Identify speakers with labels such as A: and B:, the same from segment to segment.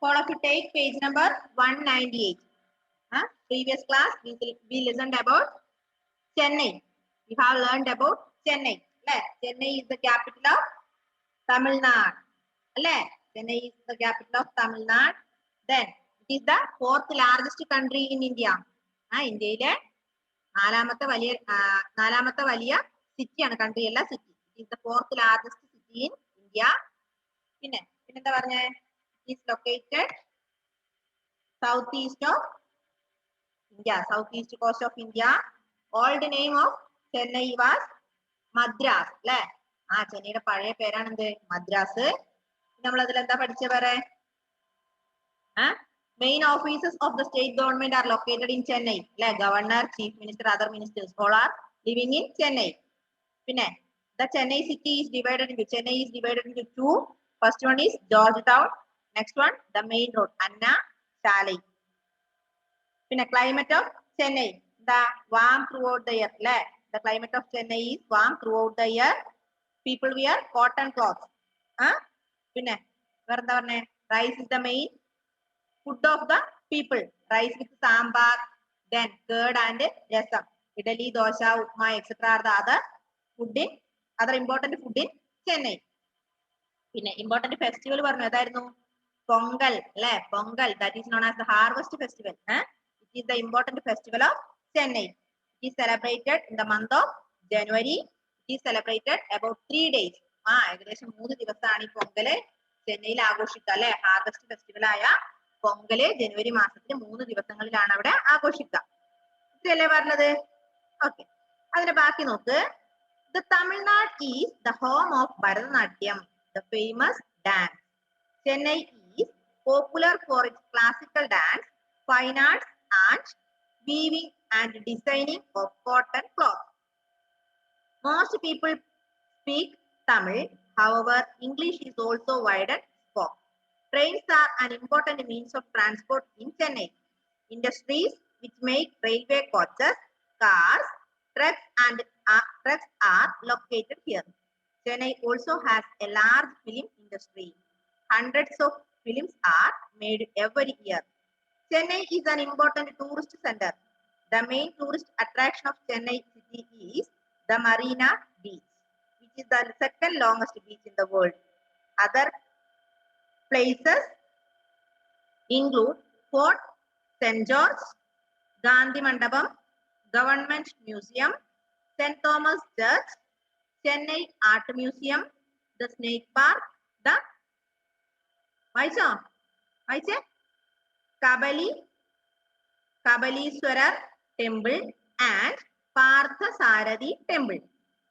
A: All of you take page number 198. Previous class we listened about Chennai. We have learned about Chennai. Chennai is the capital of Tamil Nadu. Chennai is the capital of Tamil Nadu. Then it is the fourth largest country in India. India നാലാമത്തെ വലിയ സിറ്റിയാണ് country അല്ല city. It is the fourth largest city in India. പിന്നെന്താ പറഞ്ഞേ? It is located south east of India, south east cost of India. Old name of Chennai was Madras അല്ലെ. ചെന്നൈയുടെ പഴയ പേരാണ് എന്ത്? മദ്രാസ്. നമ്മൾ അതിൽ എന്താ പഠിച്ച വേറെ? Main offices of the state government are located in Chennai. Like governor, chief minister, other ministers all are living in Chennai. The Chennai city is divided into two. First one is Georgetown. Next one, the main road, Anna Shalai. Climate of Chennai, the warm throughout the year. The climate of Chennai is warm throughout the year. People wear cotton clothes. Rice is the main food of the people. Rice with sambar, then curd and rasam. Idali, dosha, upma, etc. are the other important food in Chennai. Important festival varnu Pongal, Pongal, that is known as the harvest festival. It is the important festival of Chennai. It is celebrated in the month of January. It is celebrated about 3 days. ഏകദേശം 3 ദിവസമാണ് ഈ പൊങ്കല് ചെന്നൈയിൽ ആഘോഷിക്കുക അല്ലെ. Harvest festival ആയ പൊങ്കല് ജനുവരി മാസത്തിൽ 3 ദിവസങ്ങളിലാണ് അവിടെ ആഘോഷിക്കുക. ഇത്രയല്ലേ പറഞ്ഞത്? ഓക്കെ, അതിന്റെ ബാക്കി നോക്ക്. The Tamil Nadu is the home of Bharatanatyam, the famous dance. Chennai is popular for its classical dance, fine arts, and weaving and designing of cotton cloth. Most people speak Tamil, however, English is also widely spoken. Trains are an important means of transport in Chennai. Industries which make railway coaches, cars, trucks are located here. Chennai also has a large film industry. Hundreds of films are made every year. Chennai is an important tourist center. The main tourist attraction of Chennai city is the Marina Beach, which is the second longest beach in the world. Other places include Fort St. George, Gandhi Mandapam, Government Museum, St. Thomas Church, Chennai Art Museum, the Snake Park, the Kabalishwarar Temple and Parthasarathi Temple.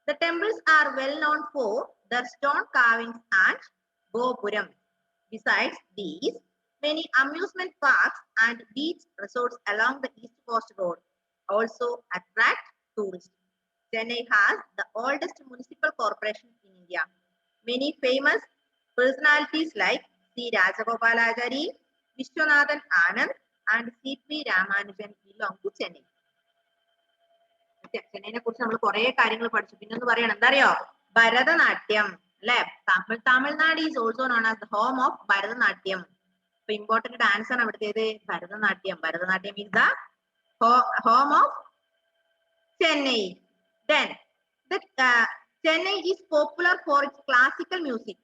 A: The temples are well known for their stone carvings and Gopuram. Besides these, many amusement parks and beach resorts along the East Coast Road also attract tourists. Chennai has the oldest municipal corporation in India. Many famous personalities like C. Rajagopalachari, Vishwanathan Anand, and C.P. Ramanujan belong to Chennai. ചെന്നൈനെ കുറിച്ച് നമ്മൾ കുറെ കാര്യങ്ങൾ പഠിച്ചു. പിന്നെ ഒന്ന് പറയണം, എന്താ അറിയോ? ഭരതനാട്യം അല്ലെ. Tamil Nadu is also known as the home of Bharatanatyam. ഇപ്പൊ ഇമ്പോർട്ടന്റ് ഡാൻസ് ആണ് അവിടുത്തേത് Bharatanatyam. Bharatanatyam is the home of Chennai. Then Chennai is popular for its classical music.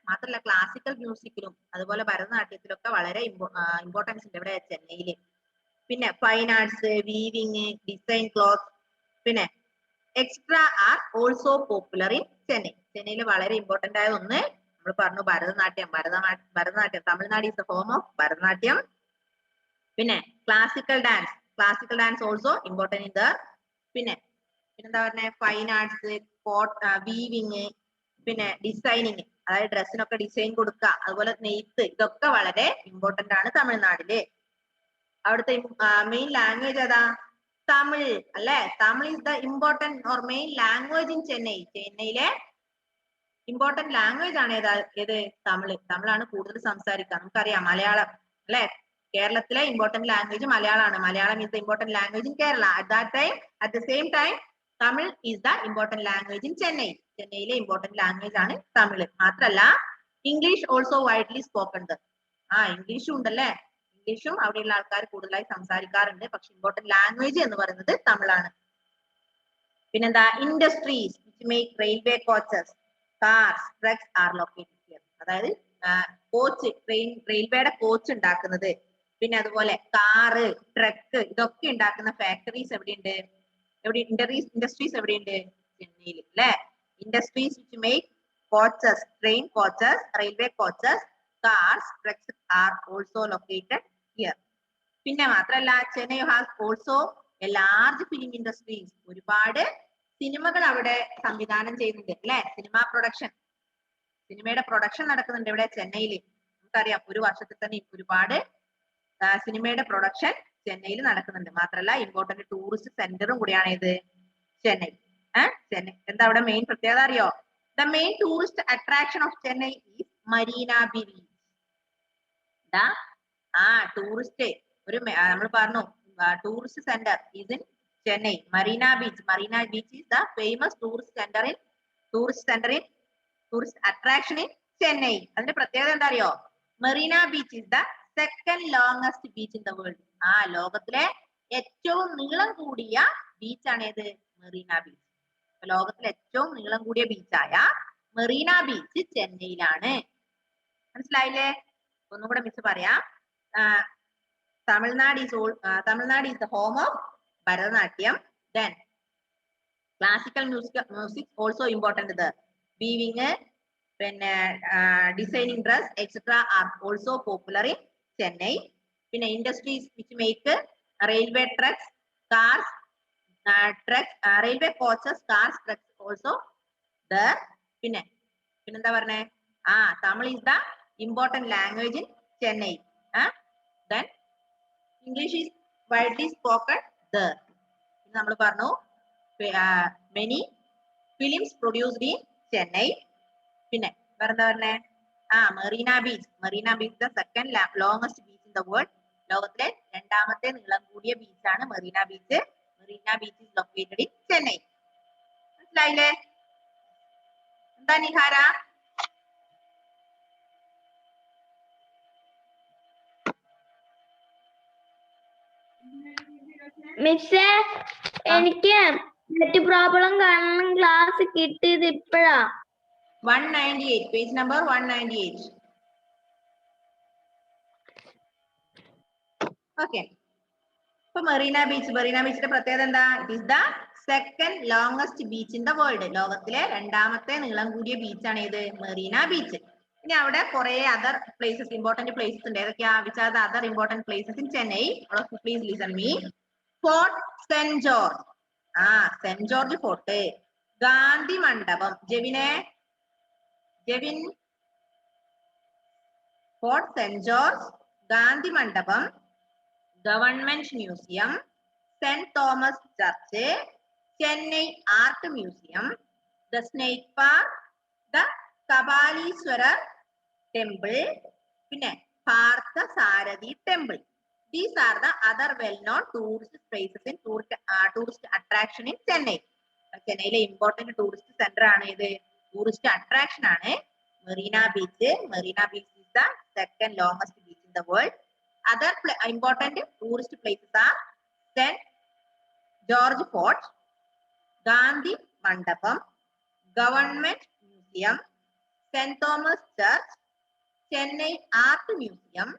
A: മാത്രമല്ല ക്ലാസിക്കൽ മ്യൂസിക്കിലും അതുപോലെ ഭരതനാട്യത്തിലൊക്കെ വളരെ ഇമ്പോർട്ടൻസ് ഉണ്ട് ഇവിടെ ചെന്നൈയില്. പിന്നെ fine arts, weaving, design cloth, പിന്നെ extra are also popular in Chennai. ചെന്നൈയിൽ വളരെ ഇമ്പോർട്ടന്റ് ആയ ഒന്ന് നമ്മൾ പറഞ്ഞു Bharatanatyam. Bharatanatyam Tamil Nadu is the home of Bharatanatyam. പിന്നെ classical dance also important in the. പിന്നെന്താ പറഞ്ഞ ഫൈൻ ആർട്സ്, വീവിങ്, പിന്നെ ഡിസൈനിങ്, അതായത് ഡ്രസ്സിനൊക്കെ ഡിസൈൻ കൊടുക്കുക, അതുപോലെ നെയ്ത്ത്, ഇതൊക്കെ വളരെ ഇമ്പോർട്ടന്റ് ആണ് തമിഴ്നാടില്. അവിടുത്തെ മെയിൻ ലാംഗ്വേജ് ഏതാ? തമിഴ് അല്ലെ. Tamil is the important or main language in Chennai. ചെന്നൈയിലെ ഇമ്പോർട്ടന്റ് ലാംഗ്വേജ് ആണ് ഏത്? തമിഴ്. തമിഴാണ് കൂടുതൽ സംസാരിക്കുക. നമുക്കറിയാം മലയാളം അല്ലെ. കേരളത്തിലെ ഇമ്പോർട്ടന്റ് ലാംഗ്വേജ് മലയാളമാണ്. Malayalam is the important language in Kerala. At the same time, Tamil is the important language in Chennai. ചെന്നൈയിലെ ഇമ്പോർട്ടന്റ് ലാംഗ്വേജ് ആണ് തമിഴ്. മാത്രല്ല ഇംഗ്ലീഷ് ഓൾസോ വൈഡ്ലി സ്പോക്കൺ. ഇംഗ്ലീഷും ഉണ്ടല്ലേ. ഇംഗ്ലീഷും അവിടെയുള്ള ആൾക്കാർ കൂടുതലായി സംസാരിക്കാറുണ്ട്. പക്ഷെ ഇമ്പോർട്ടന്റ് ലാംഗ്വേജ് എന്ന് പറയുന്നത് തമിഴാണ്. പിന്നെന്താ, industries which make railway coaches, cars, trucks are located here. അതായത് കോച്ച്, റെയിൽവേയുടെ കോച്ച് ഉണ്ടാക്കുന്നത്, പിന്നെ അതുപോലെ കാറ്, ട്രക്ക്, ഇതൊക്കെ ഉണ്ടാക്കുന്ന ഫാക്ടറീസ് എവിടെയുണ്ട്? ഇൻഡസ്ട്രീസ് എവിടെയുണ്ട്? ചെന്നൈയിൽ അല്ലെ. Industries which make coaches, train coaches, railway coaches, cars, trucks are also located here. പിന്നെ മാത്രല്ല, Chennai has also A large film industries. ഒരുപാട് സിനിമകൾ അവിടെ സംവിധാനം ചെയ്യുന്നുണ്ട് അല്ലെ. സിനിമയുടെ പ്രൊഡക്ഷൻ നടക്കുന്നുണ്ട് ഇവിടെ ചെന്നൈയിൽ. നമുക്കറിയാം, ഒരു വർഷത്തിൽ തന്നെ ഒരുപാട് സിനിമയുടെ പ്രൊഡക്ഷൻ ചെന്നൈയിൽ നടക്കുന്നുണ്ട്. മാത്രല്ല ഇമ്പോർട്ടന്റ് ടൂറിസ്റ്റ് സെന്ററും കൂടിയാണ് ഇത് ചെന്നൈ. ചെന്നൈ എന്താ അവിടെ മെയിൻ പ്രത്യേകത അറിയോ? The main tourist attraction of Chennai is Marina beach. Tourist ഒരു നമ്മൾ പറഞ്ഞു, tourist centre is in Chennai. Marina beach is the famous tourist attraction in Chennai. അതിന്റെ പ്രത്യേകത എന്താ അറിയോ? Marina beach is the second longest beach in the world. ലോകത്തിലെ ഏറ്റവും നീളം കൂടിയ ബീച്ചാണ് ഏത്? മറീന ബീച്ച്. ലോകത്തിലെ ഏറ്റവും നീളം കൂടിയ ബീച്ചായ മറീന ബീച്ച് ചെന്നൈയിലാണ്. മനസ്സിലായില്ലേ? ഒന്നുകൂടെ മിസ് പറയാം. Tamil Nadu is the home of Bharatanatyam. Then classical music also important there. Weaving, പിന്നെ designing dress, etc. are also popular in Chennai. പിന്നെ industries which make railway trucks, cars, railway coaches, cars, trucks also there. പിന്നെന്താ പറഞ്ഞേ? Tamil is the important language in Chennai. Then English is widely spoken there. നമ്മൾ പറഞ്ഞു many films produced in Chennai. പിന്നെ വേറെന്താ പറഞ്ഞേ? Marina beach the second longest beach in the world. ലോകത്തിലെ രണ്ടാമത്തെ നീളം കൂടിയ ബീച്ചാണ് Marina beach. Marina beach is located in Chennai. മനസ്സിലായില്ലേ? എന്താ നിഹാര?
B: മിസ്സേ, എനിക്ക് നെറ്റ് പ്രോബ്ലം കാരണം ക്ലാസ് കിട്ടിയത് ഇപ്പോഴാ.
A: 198, പേജ് നമ്പർ 198. ഓക്കെ. ഇപ്പൊ മറീന ബീച്ചിന്റെ പ്രത്യേകത എന്താ? It is the second longest beach in the world. ലോകത്തിലെ രണ്ടാമത്തെ നീളം കൂടിയ ബീച്ചാണ് ഏത്? മറീന ബീച്ച്. ഇനി അവിടെ കുറെ അതർ പ്ലേസസ്, ഇമ്പോർട്ടന്റ് പ്ലേസസ് ഉണ്ട്. ഏതൊക്കെയാ? Which are the other important places in Chennai? Please listen me. Fort saint George, saint George fort. Gandhi Mandapam, ജെവിൻ. Fort saint George, Gandhi Mandapam, government museum, saint Thomas church, Chennai art museum, the snake park, the Kapaleeshwarar temple, പിന്നെ പാർത്ഥ സാരഥി temple. These are the other well-known tourist places in tourist attraction in Chennai. ചെന്നൈയിലെ important tourist centre ആണ് ഇത്, tourist attraction ആണ് Marina beach. Marina beach is the second longest beach in the world. Other important tourist places are St. George Fort, Gandhi Mandapam, Government Museum, St. Thomas Church, Chennai Art Museum,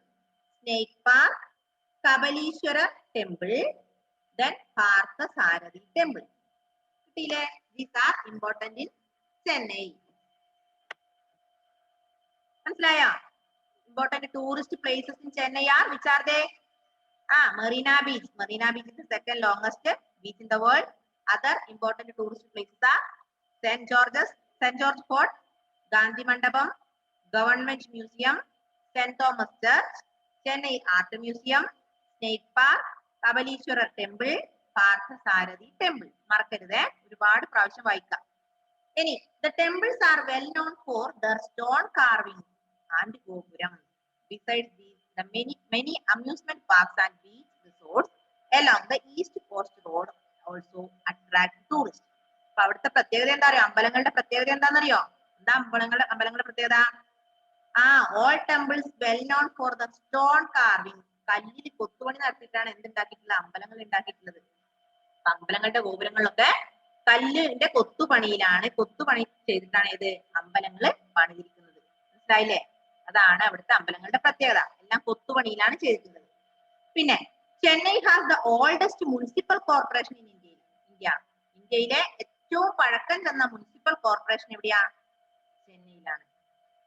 A: Snake Park, Kabalishwara Temple, then Partha Sarathi Temple. These are important in Chennai. മനസ്സിലായോ? Important tourist places in Chennai are, which are they? Marina Beach. Marina Beach is the second longest beach in the world. Other important tourist places are St. George Fort, Gandhi Mandapam, Government Museum, St. Thomas Church, Chennai Art Museum, Snake Park, Kabalishwara Temple, Partha Sarathi Temple. മറക്കരുത്, ഒരുപാട് പ്രാവശ്യം വായിക്കാം. ഇനി the temples are well known for their stone carvings and gopuram. Besides these, the many amusement parks and beach resorts along the east coast road also attract tourists. അപ്പൊ അവിടുത്തെ പ്രത്യേകത എന്താ അറിയോ? അമ്പലങ്ങളുടെ പ്രത്യേകത എന്താണെന്നറിയോ? എന്താ അമ്പലങ്ങളുടെ പ്രത്യേകത? all temples well known for the stone carving. കല്ലിൽ കൊത്തുപണി നടത്തിയിട്ടാണ് എന്തുണ്ടാക്കിയിട്ടുള്ളത്? അമ്പലങ്ങൾ ഉണ്ടാക്കിയിട്ടുള്ളത്. അമ്പലങ്ങളുടെ ഗോപുരങ്ങളിലൊക്കെ കല്ലിന്റെ കൊത്തുപണി ചെയ്തിട്ടാണ് ഏത് അമ്പലങ്ങൾ പണിതിരിക്കുന്നത്. മനസ്സിലായില്ലേ? അതാണ് അവിടുത്തെ അമ്പലങ്ങളുടെ പ്രത്യേകത. എല്ലാം കൊത്തുപണിയിലാണ് ചെയ്തിട്ടുള്ളത്. പിന്നെ Chennai has the oldest municipal corporation in India. ഇന്ത്യയിലെ ഏറ്റവും പഴക്കം ചെന്ന മുനിസിപ്പൽ കോർപ്പറേഷൻ എവിടെയാ? ചെന്നൈയിലാണ്.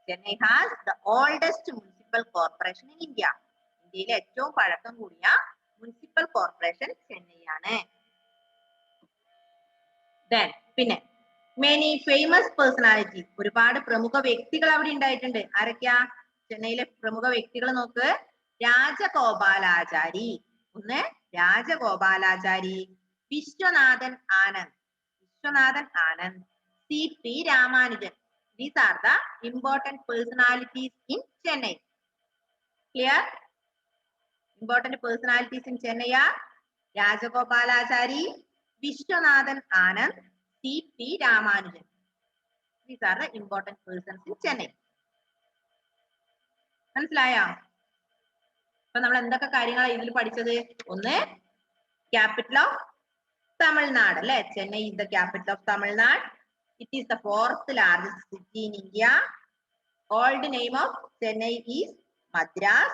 A: Chennai has the oldest municipal corporation in India. ഇന്ത്യയിലെ ഏറ്റവും പഴക്കം കൂടിയ മുനിസിപ്പൽ കോർപ്പറേഷൻ ചെന്നൈയാണ്. പിന്നെ മെനി ഫേമസ് പേഴ്സണാലിറ്റി, ഒരുപാട് പ്രമുഖ വ്യക്തികൾ അവിടെ ഉണ്ടായിട്ടുണ്ട്. ആരൊക്കെയാ ചെന്നൈയിലെ പ്രമുഖ വ്യക്തികൾ? നോക്ക്, രാജഗോപാലാചാരി, ഒന്ന് Rajagopalachari, Viswanathan Anand, CP Ramanujan. These are the important personalities in Chennai. Clear? Important personalities in Chennai are Rajagopalachari, Vishwanathan Anand, CP Ramanujan. These are the important persons in Chennai. മനസ്സിലായോ? അപ്പൊ നമ്മൾ എന്തൊക്കെ കാര്യങ്ങളാണ് ഇതിൽ പഠിച്ചത്? ഒന്ന്, ക്യാപിറ്റൽ ഓഫ് തമിഴ്നാട് അല്ലെ? Chennai is the capital of Tamil Nadu. It is the 4th largest city in India. Old name of Chennai is Madras.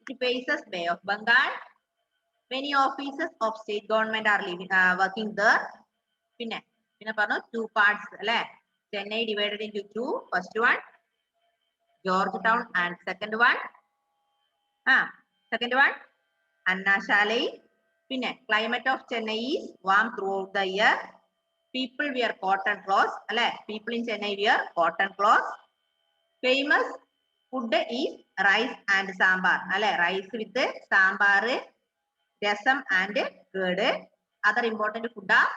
A: It faces Bay of Bengal. Many offices of state government are working there. പിന്നെ പറഞ്ഞു 2 parts അല്ലെ? Chennai divided into 2. First one Georgetown and second one Annashalai. പിന്നെ climate of Chennai is warm throughout the year. People wear cotton clothes അല്ലെ? People in Chennai wear cotton clothes. Famous food is rice and sambar അല്ലെ? Rice with sambar, രസം and curd. Other important food are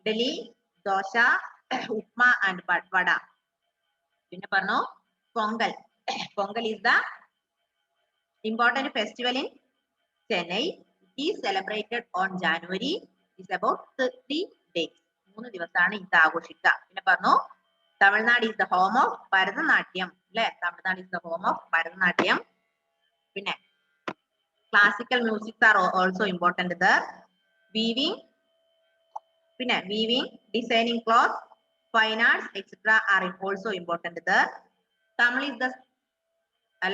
A: idli, dosha, upma and vada. പിന്നെ പറഞ്ഞു Pongal. Pongal is the important festival in Chennai. It is celebrated on January. It is about 30 days. 3 ദിവസമാണ് ഇത് ആഘോഷിക്കുക. പിന്നെ പറഞ്ഞു Tamil Nadu is the home of Bharatanatyam അല്ലെ? Tamil Nadu is the home of Bharatanatyam. പിന്നെ classical music are also important there. Weaving, പിന്നെ designing cloth, fine arts, etc. are also important there. Tamil is the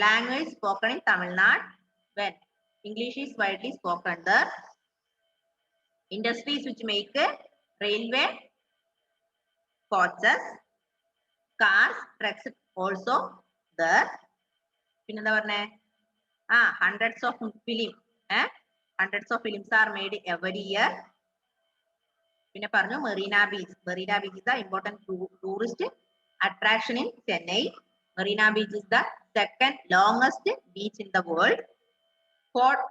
A: language spoken in Tamil Nadu, when English is widely spoken there. Industries which make railway, coaches, cars, trucks also there. പിന്നെ എന്താ പറഞ്ഞേ? hundreds of films are made every year. പിന്നെ പറഞ്ഞു Marina Beach. Marina Beach is the important tourist attraction in Chennai. Marina Beach is the second longest beach in the world. Fort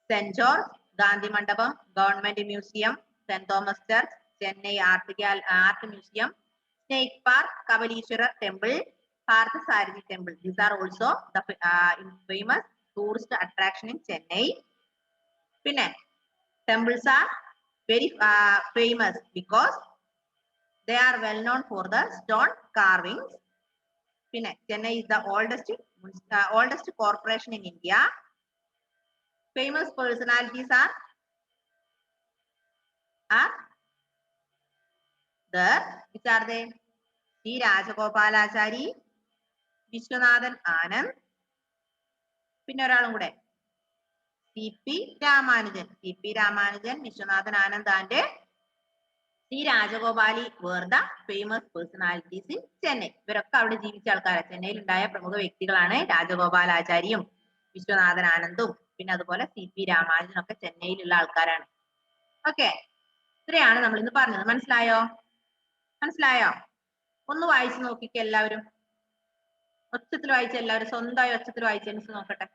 A: St. George, Gandhi Mandapam, Government Museum, St. Thomas Church, Chennai Art Museum, Snake Park, Kabalishwara Temple, Parthasarathi Temple. These are also the famous tourist attraction in Chennai. Pinne, temples are very famous because they are well known for the stone carvings. Pinne, Chennai is the oldest corporation in India. Famous personalities are there. Which are they? C. Rajagopalachari, Vishwanathan Anand. പിന്നെ ഒരാളും കൂടെ CP Ramanujan. CP Ramanujan, Vishwanathan Anand and C. Rajagopali were the famous personalities in Chennai. ഇവരൊക്കെ അവിടെ ജീവിച്ച ആൾക്കാരാണ്. ചെന്നൈയിൽ ഉണ്ടായ പ്രമുഖ വ്യക്തികളാണ് രാജഗോപാലാചാരിയും വിശ്വനാഥൻ ആനന്ദും പിന്നെ അതുപോലെ CP രാമാനുജനും ഒക്കെ ചെന്നൈയിലുള്ള ആൾക്കാരാണ്. ഓക്കെ, ഇത്രയാണ് നമ്മൾ ഇന്ന് പറഞ്ഞത്. മനസ്സിലായോ? ഒന്ന് വായിച്ചു നോക്കിക്കേ എല്ലാവരും. ഒച്ചത്തിൽ വായിച്ച എല്ലാവരും സ്വന്തമായി ഒച്ചത്തിൽ വായിച്ചു നോക്കട്ടെ.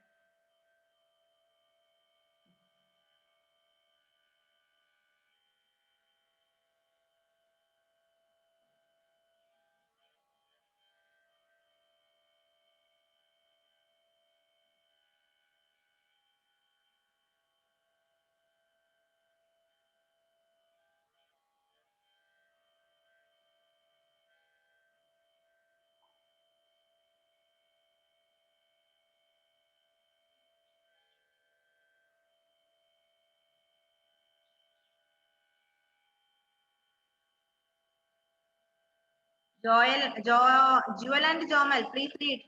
A: Jewel and Jomal, please read.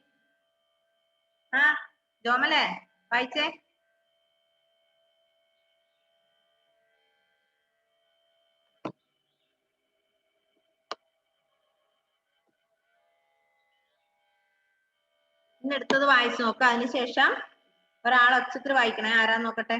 A: Jomale, വായിച്ചേ. ഇന്ന് എടുത്തത് വായിച്ചു നോക്കാം. അതിനുശേഷം ഒരാൾ ഒച്ചത്തിൽ വായിക്കണേ. ആരാന്ന് നോക്കട്ടെ.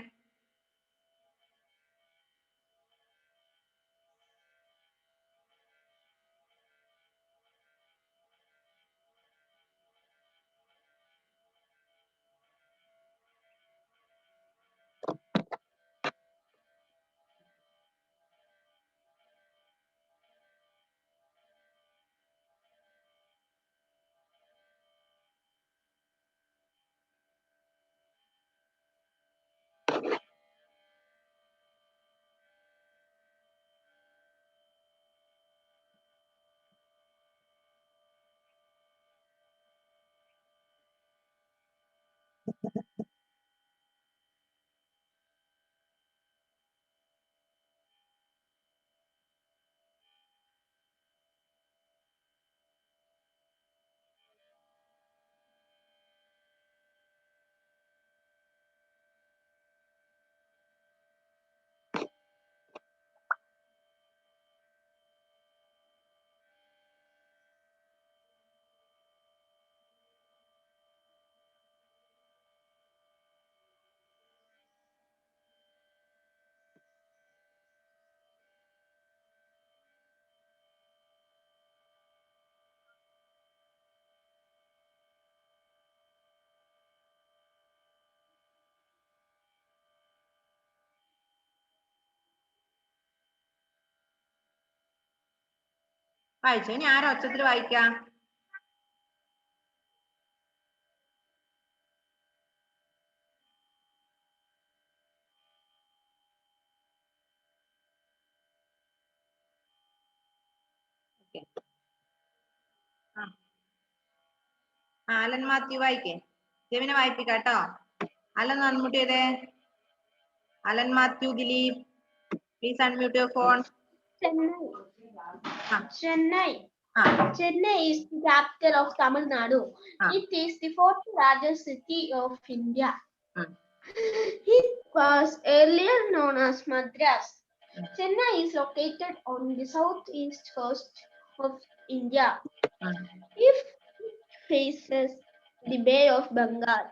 A: വായിച്ചു. ഇനി ആരാ ഒച്ചത്തിൽ വായിക്കാം? അലൻ മാത്യു വായിക്കേ. ജെവിനെ വായിപ്പിക്കാം കേട്ടോ. അലൻ അൺമ്യൂട്ട് ചെയ്തേ. Alan Mathew Dileep, please unmute your phone.
B: Chennai. Chennai is the capital of Tamil Nadu. It is the fourth largest city of India. It was earlier known as Madras. Chennai is located on the southeast coast of India. It faces the Bay of Bengal.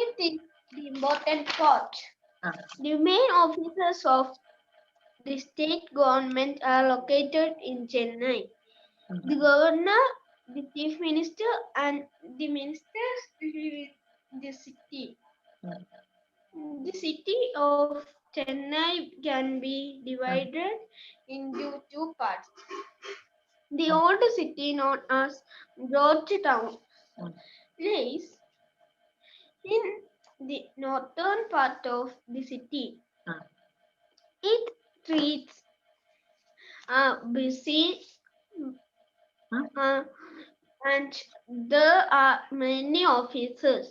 B: It is the important port. The main offices of the state government are located in Chennai. The governor, the chief minister, and the ministers live in the city. The city of Chennai can be divided into two parts. The old city, known as Georgetown, lies in the northern part of the city. It treats busy and there are many offices.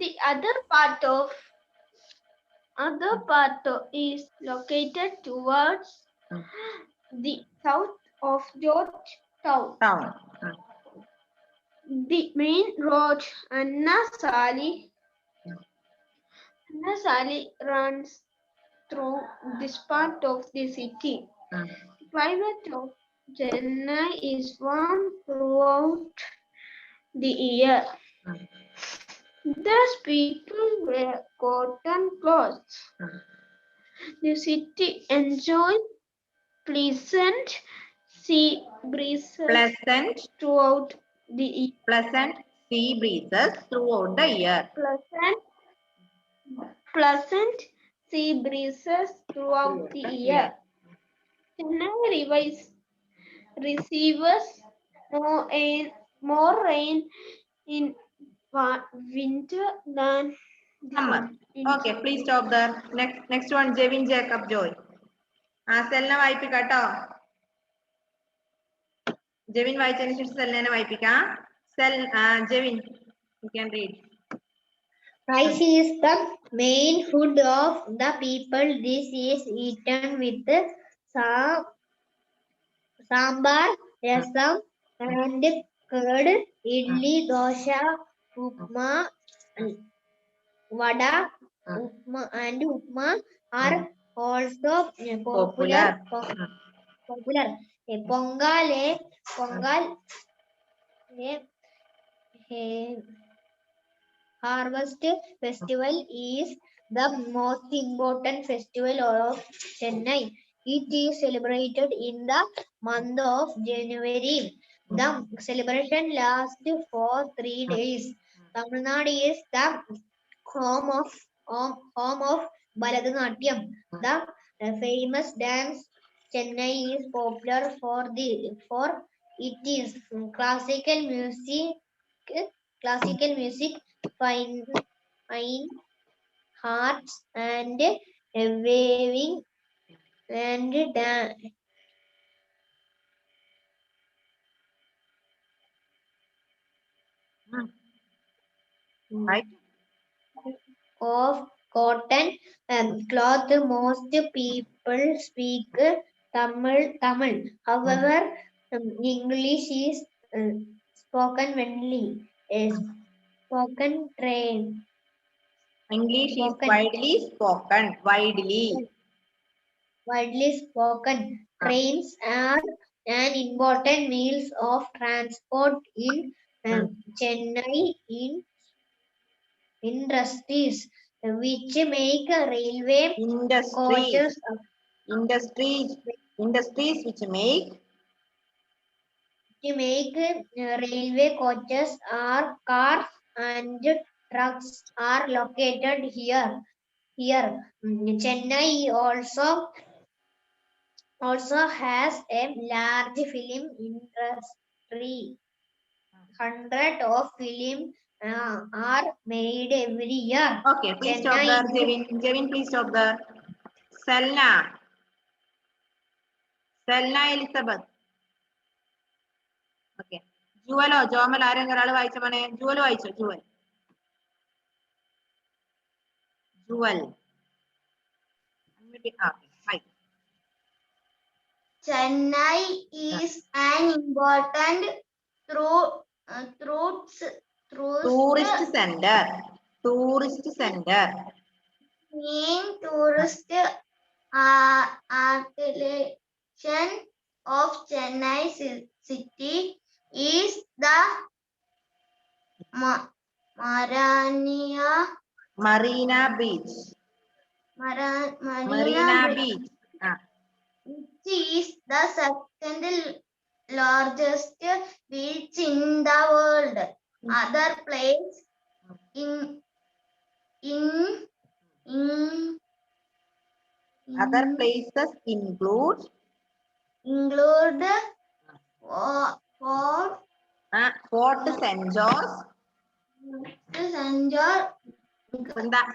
B: The other part is located towards the south of Georgetown. The main road Anna Sali runs through this part of the city. The climate of Chennai is warm throughout the year. Thus people wear cotton clothes. The city enjoys pleasant sea breezes throughout the year.
A: Pleasant sea breezes throughout the year.
B: Pleasant sea breezes throughout the year. Chennai receives more rain in winter than
A: summer. Okay, please stop there. Next one, Jevin Jacob Joy. സെലിനെ വായിപ്പിക്കാം കേട്ടോ. ജെവിൻ വായിച്ചതിന് ശേഷം സെലിനെ വായിപ്പിക്കാം. Jevin, you can read.
C: Rice is the main food of the people. This is eaten with sambar, rasam, and curd, idli, dosha, upma, vada, upma are also popular. Popular. Pongal, a harvest festival is the most important festival of Chennai. It is celebrated in the month of January. The celebration lasts for 3 days. Tamil Nadu is the home of Bharatanatyam. The famous dance Chennai is popular for it is classical music, fine arts, and waving and dance
A: Right.
C: of cotton cloth. Most people speak Tamil. However, English is spoken widely. Spoken train.
A: English is
C: Spoken.
A: widely spoken.
C: Widely spoken. Trains are an important means of transport in Chennai industries, which make railway coaches
A: Industries which make
C: railway coaches or cars and trucks are located here. Chennai also has a large film industry. Hundreds of films are made every year.
A: Okay, please stop there, Jevin. Jevin, please stop there. Selna Elizabeth. Okay. Jomal ആരെങ്കിലും ഒരാൾ വായിച്ച മോനെ? ജുവൽ വായിച്ചോ? Jual. Hi.
B: Chennai is an important tourist
A: center.
B: main tourist attraction of Chennai city is the
A: Marina Beach. Marina Beach.
B: Which is the second largest beach in the world. Other places
A: Other places include Fort St. George.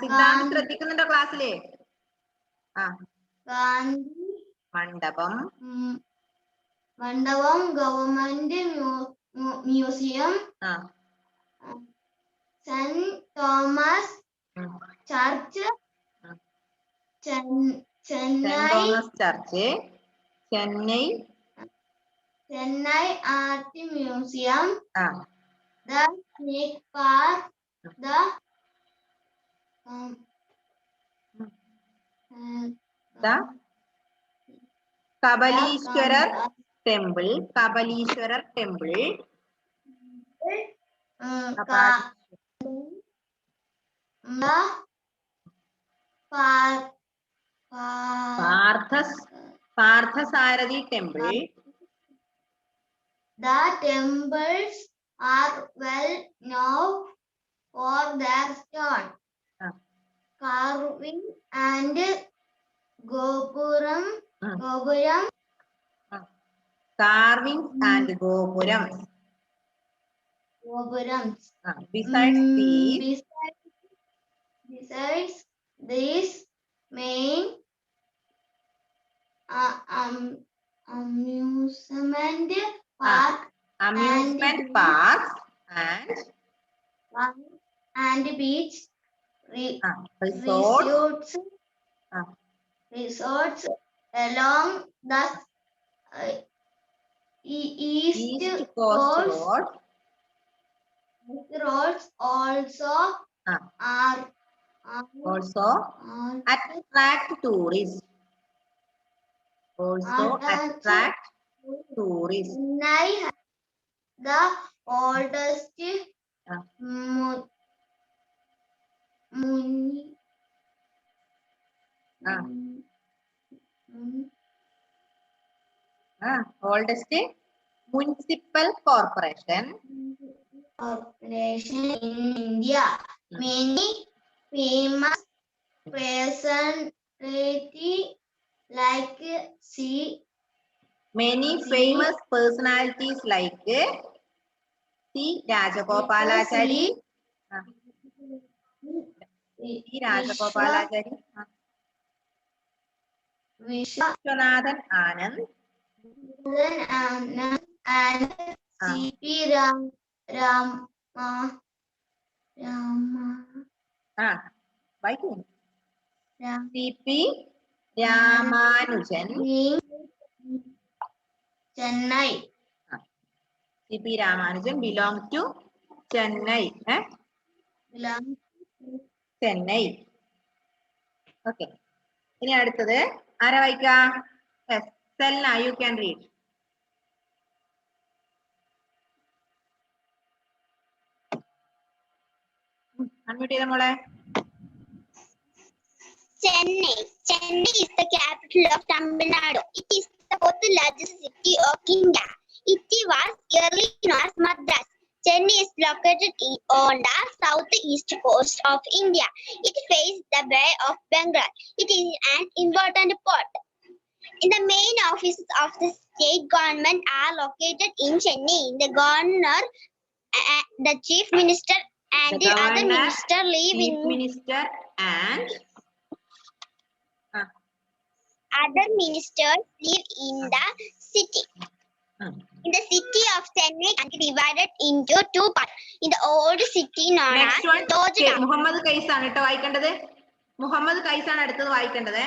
A: Siddhant ശ്രദ്ധിക്കുന്നുണ്ടോ ക്ലാസ്സിലെ?
B: മണ്ഡപം government museum, saint Thomas church, Chennai art museum, the snake park, the
A: Kabalishwarar temple, Parthasarathi temple.
B: The temples are well known for their stone carving and gopuram.
A: Carvings and gopurams. Besides
B: these main amusement
A: parks
B: and beach resorts along the East
A: Coast
B: Coast
A: Road.
B: roads also are
A: Also attract tourists. Also attract tourists.
B: Chennai has the oldest
A: Oldest municipal corporation
B: in India. Many famous personality like
A: many famous personalities like C. Rajagopalachari. Rajagopalachari. Vishwanathan Anand.
B: And C.P.
A: C.P. Ramanujan.
B: Chennai.
A: C.P. Ramanujan belong to Chennai. Chennai. Okay. ഇനി അടുത്തത് ആരാ വായിക്കാ? Yes. Selna, you can read. Unmute ചെയ്ത മോളെ.
D: Chennai. Chennai is the capital of Tamil Nadu. It is the fourth largest city of India. It was earlier known as Madras. Chennai is located on the southeast coast of India. It faces the Bay of Bengal. It is an important port. The main offices of the state government are located in Chennai. The governor, the chief minister, and the other minister live in
A: Minister and
D: other ministers live in the city. In the city of Chennai can be divided into two parts. In the old city known as Georgetown.
A: Muhammad കൈസ് ആണ് കേട്ടോ വായിക്കേണ്ടത്. മുഹമ്മദ് കൈസ് ആണ് അടുത്തത് വായിക്കേണ്ടത്.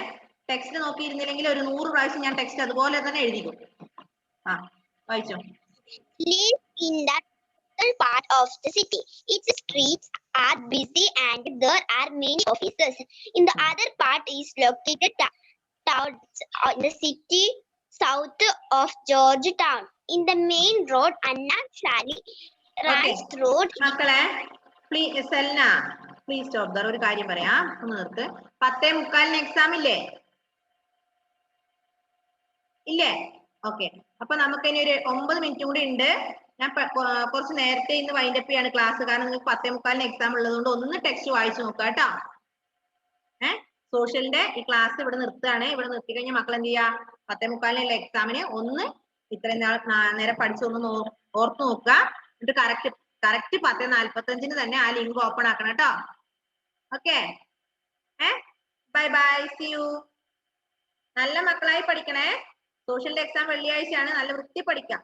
A: Text നോക്കിയിരുന്നില്ലെങ്കിൽ ഒരു 100 പ്രാവശ്യം ഞാൻ text അതുപോലെ തന്നെ എഴുതിക്കും. വായിച്ചോ.
D: Live in the central part of the city. Its streets are busy and there are many offices. In the other part is located in the city south of Georgetown. In the main road, Anna Shari Rice Road.
A: മക്കളെ please Selna please stop there. ഒരു കാര്യം പറയാം, ഒന്ന് നിർത്ത്. 10:45 exam ഇല്ലേ? ഇല്ലേ? Okay. അപ്പൊ നമുക്ക് ഇനി ഒരു 9 മിനിറ്റ് കൂടി ഉണ്ട്. ഞാൻ കുറച്ച് നേരത്തെ ഇന്ന് വൈൻഡപ്പ് ചെയ്യാണ് ക്ലാസ്. കാരണം നിങ്ങൾക്ക് 10:45 എക്സാം ഉള്ളതുകൊണ്ട് ഒന്ന് ടെക്സ്റ്റ് വായിച്ചു നോക്കുക കേട്ടോ. സോഷ്യലിന്റെ ഈ ക്ലാസ് ഇവിടെ നിർത്തുകയാണ്. ഇവിടെ നിർത്തി കഴിഞ്ഞാൽ മക്കൾ എന്ത് ചെയ്യാ? 10:45 എക്സാമിന് ഒന്ന് ഇത്രയും നേരം പഠിച്ചൊന്ന് ഓർത്ത് നോക്കുക. എന്നിട്ട് കറക്റ്റ് 10:45 തന്നെ ആ ലിങ്ക് ഓപ്പൺ ആക്കണം കേട്ടോ. Okay. Bye bye, see you. നല്ല മക്കളായി പഠിക്കണേ. സോഷ്യലിന്റെ എക്സാം വെള്ളിയാഴ്ചയാണ്. നല്ല വൃത്തി പഠിക്കാം.